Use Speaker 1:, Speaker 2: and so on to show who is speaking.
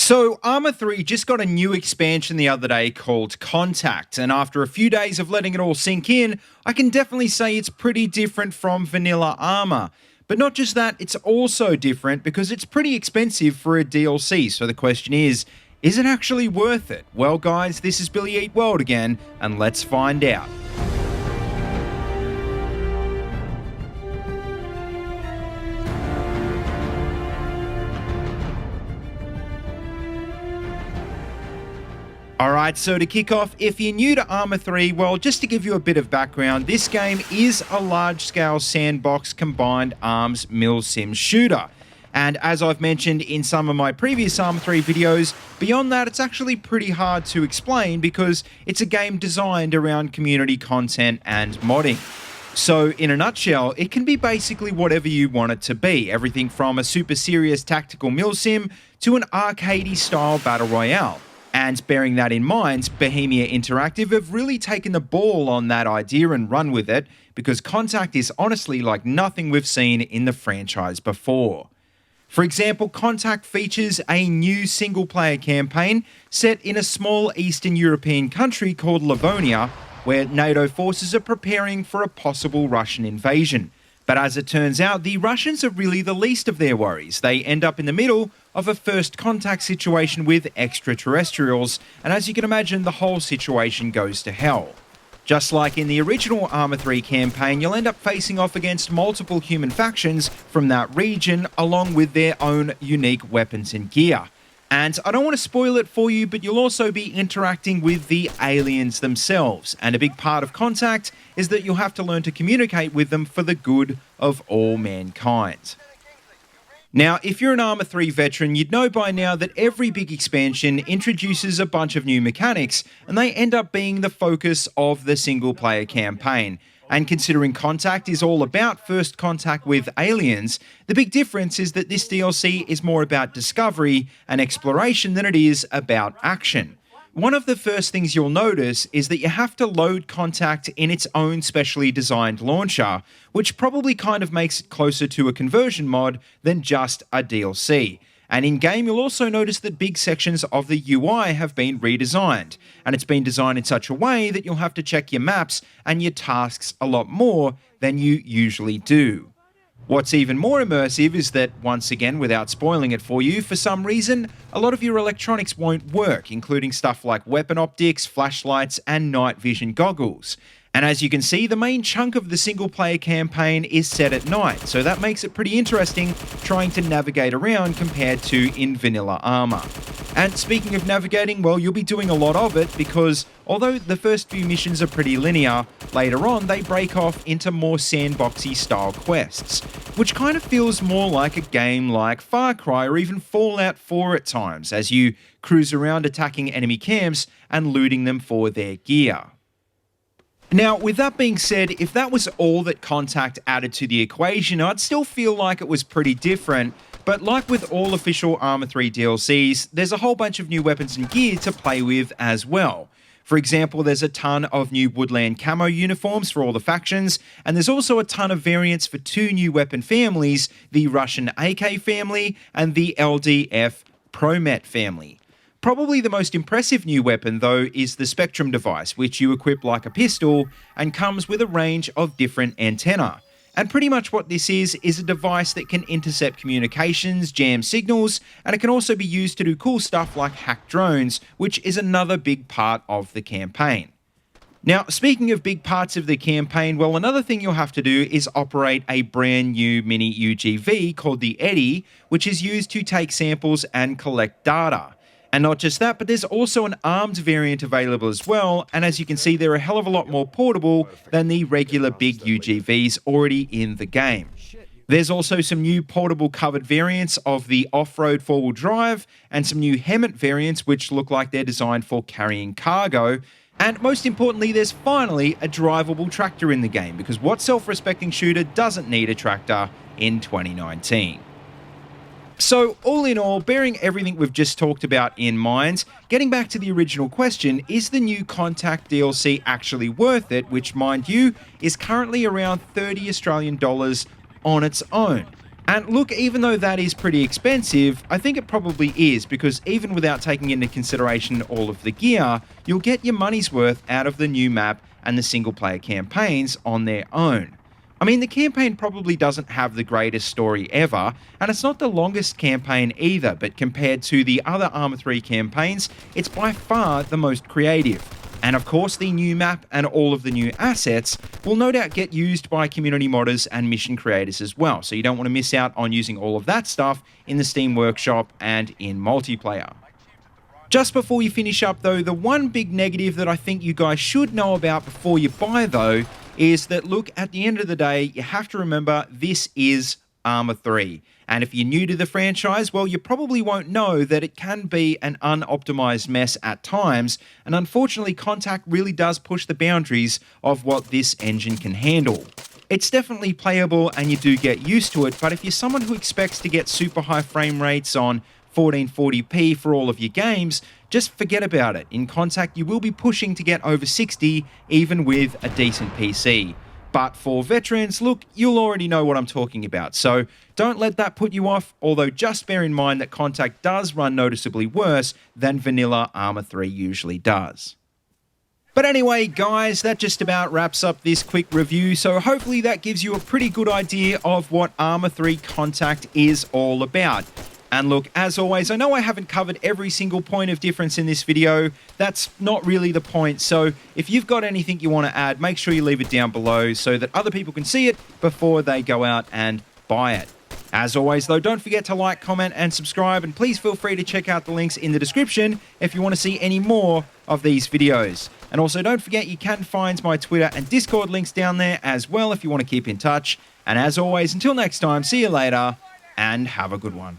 Speaker 1: So, Arma 3 just got a new expansion the other day called Contact, and after a few days of letting it all sink in, I can definitely say it's pretty different from vanilla Arma. But not just that, it's also different because it's pretty expensive for a DLC, so the question is it actually worth it? Well guys, this is BillyEatWorld again, and let's find out. Alright, so to kick off, if you're new to Arma 3, well, just to give you a bit of background, this game is a large-scale sandbox combined arms milsim shooter. And as I've mentioned in some of my previous Arma 3 videos, beyond that, it's actually pretty hard to explain because it's a game designed around community content and modding. So, in a nutshell, it can be basically whatever you want it to be, everything from a super serious tactical milsim to an arcadey style battle royale. And bearing that in mind, Bohemia Interactive have really taken the ball on that idea and run with it, because Contact is honestly like nothing we've seen in the franchise before. For example, Contact features a new single-player campaign set in a small Eastern European country called Livonia, where NATO forces are preparing for a possible Russian invasion. But as it turns out, the Russians are really the least of their worries. They end up in the middle of a first contact situation with extraterrestrials, and as you can imagine, the whole situation goes to hell. Just like in the original Arma 3 campaign, you'll end up facing off against multiple human factions from that region, along with their own unique weapons and gear. And I don't want to spoil it for you, but you'll also be interacting with the aliens themselves. And a big part of Contact is that you'll have to learn to communicate with them for the good of all mankind. Now, if you're an Arma 3 veteran, you'd know by now that every big expansion introduces a bunch of new mechanics, and they end up being the focus of the single-player campaign. And considering Contact is all about first contact with aliens, the big difference is that this DLC is more about discovery and exploration than it is about action. One of the first things you'll notice is that you have to load Contact in its own specially designed launcher, which probably kind of makes it closer to a conversion mod than just a DLC. And in-game, you'll also notice that big sections of the UI have been redesigned, and it's been designed in such a way that you'll have to check your maps and your tasks a lot more than you usually do. What's even more immersive is that, once again, without spoiling it for you, for some reason, a lot of your electronics won't work, including stuff like weapon optics, flashlights, and night vision goggles. And as you can see, the main chunk of the single-player campaign is set at night, so that makes it pretty interesting trying to navigate around compared to in vanilla Arma. And speaking of navigating, well, you'll be doing a lot of it because although the first few missions are pretty linear, later on they break off into more sandboxy style quests, which kind of feels more like a game like Far Cry or even Fallout 4 at times, as you cruise around attacking enemy camps and looting them for their gear. Now, with that being said, if that was all that Contact added to the equation, I'd still feel like it was pretty different, but like with all official Arma 3 DLCs, there's a whole bunch of new weapons and gear to play with as well. For example, there's a ton of new woodland camo uniforms for all the factions, and there's also a ton of variants for two new weapon families, the Russian AK family and the LDF Promet family. Probably the most impressive new weapon, though, is the Spectrum device, which you equip like a pistol and comes with a range of different antennae. And pretty much what this is a device that can intercept communications, jam signals, and it can also be used to do cool stuff like hack drones, which is another big part of the campaign. Now, speaking of big parts of the campaign, well, another thing you'll have to do is operate a brand new mini UGV called the Eddy, which is used to take samples and collect data. And not just that, but there's also an armed variant available as well, and as you can see, they're a hell of a lot more portable than the regular big UGVs already in the game. There's also some new portable covered variants of the off-road four-wheel drive, and some new HEMTT variants which look like they're designed for carrying cargo. And most importantly, there's finally a drivable tractor in the game, because what self-respecting shooter doesn't need a tractor in 2019? So, all in all, bearing everything we've just talked about in mind, getting back to the original question, is the new Contact DLC actually worth it, which, mind you, is currently around $30 Australian on its own? And look, even though that is pretty expensive, I think it probably is, because even without taking into consideration all of the gear, you'll get your money's worth out of the new map and the single player campaigns on their own. I mean, the campaign probably doesn't have the greatest story ever, and it's not the longest campaign either, but compared to the other Arma 3 campaigns, it's by far the most creative. And of course, the new map and all of the new assets will no doubt get used by community modders and mission creators as well, so you don't want to miss out on using all of that stuff in the Steam Workshop and in multiplayer. Just before you finish up though, the one big negative that I think you guys should know about before you buy though, is that look, at the end of the day, you have to remember this is Arma 3. And if you're new to the franchise, well, you probably won't know that it can be an unoptimized mess at times, and unfortunately, Contact really does push the boundaries of what this engine can handle. It's definitely playable and you do get used to it, but if you're someone who expects to get super high frame rates on 1440p for all of your games, just forget about it. In Contact, you will be pushing to get over 60, even with a decent PC. But for veterans, look, you'll already know what I'm talking about, so don't let that put you off, although just bear in mind that Contact does run noticeably worse than vanilla Arma 3 usually does. But anyway, guys, that just about wraps up this quick review, so hopefully that gives you a pretty good idea of what Arma 3 Contact is all about. And look, as always, I know I haven't covered every single point of difference in this video. That's not really the point. So if you've got anything you want to add, make sure you leave it down below so that other people can see it before they go out and buy it. As always, though, don't forget to like, comment, and subscribe. And please feel free to check out the links in the description if you want to see any more of these videos. And also, don't forget you can find my Twitter and Discord links down there as well if you want to keep in touch. And as always, until next time, see you later and have a good one.